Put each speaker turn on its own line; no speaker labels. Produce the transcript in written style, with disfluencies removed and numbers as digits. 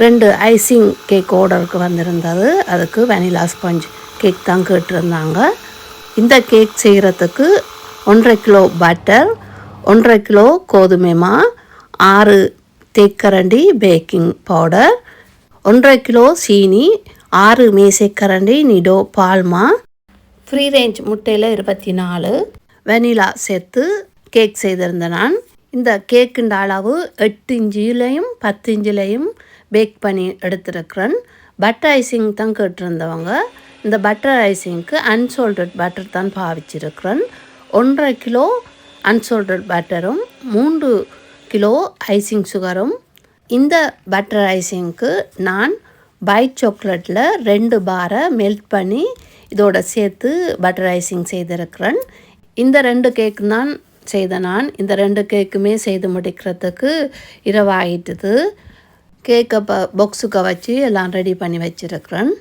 2 icing cake ஆர்டருக்கு வந்திருந்தது. அதுக்கு வெனிலா ஸ்பாஞ்ச் கேக் தான் கேட்டிருந்தாங்க. இந்த கேக் செய்கிறதுக்கு 1.5 கிலோ பட்டர், 1.5 கிலோ கோதுமை மா, 6 தேக்கரண்டி பேக்கிங் பவுடர், 1.5 கிலோ சீனி, 6 மேசைக்கரண்டி நிடோ பால்மா, ஃப்ரீ ரேஞ்ச் முட்டையில் 24, வெனிலா சேர்த்து கேக் செய்திருந்தேன் நான். இந்த கேக்குண்ட அளவு 8 இன்ச்சிலையும் 10 இன்ச்சிலையும் பேக் பண்ணி எடுத்துருக்கிறேன். பட்டர் ஐசிங் தான் கேட்டிருந்தவங்க. இந்த பட்டர் ஐசிங்க்கு அன்சால்டட் பட்டர் தான் பாவிச்சிருக்கிறேன். 1.5 கிலோ அன்சால்டட் பட்டரும் 3 கிலோ ஐசிங் சுகரும். இந்த பட்டர் ஐசிங்க்கு நான் பைட் சாக்லேட்டில் 2 பாரை மெல்ட் பண்ணி இதோட சேர்த்து பட்டர் ஐசிங் செய்திருக்கிறேன். இந்த 2 கேக்கு தான் செய்தேன் நான். இந்த 2 கேக்குமே செய்து முடிக்கிறதுக்கு இரவாகிட்டுது. கேக்கை பாக்ஸுக்கு வச்சு எல்லாம் ரெடி பண்ணி வச்சுருக்கிறேன்.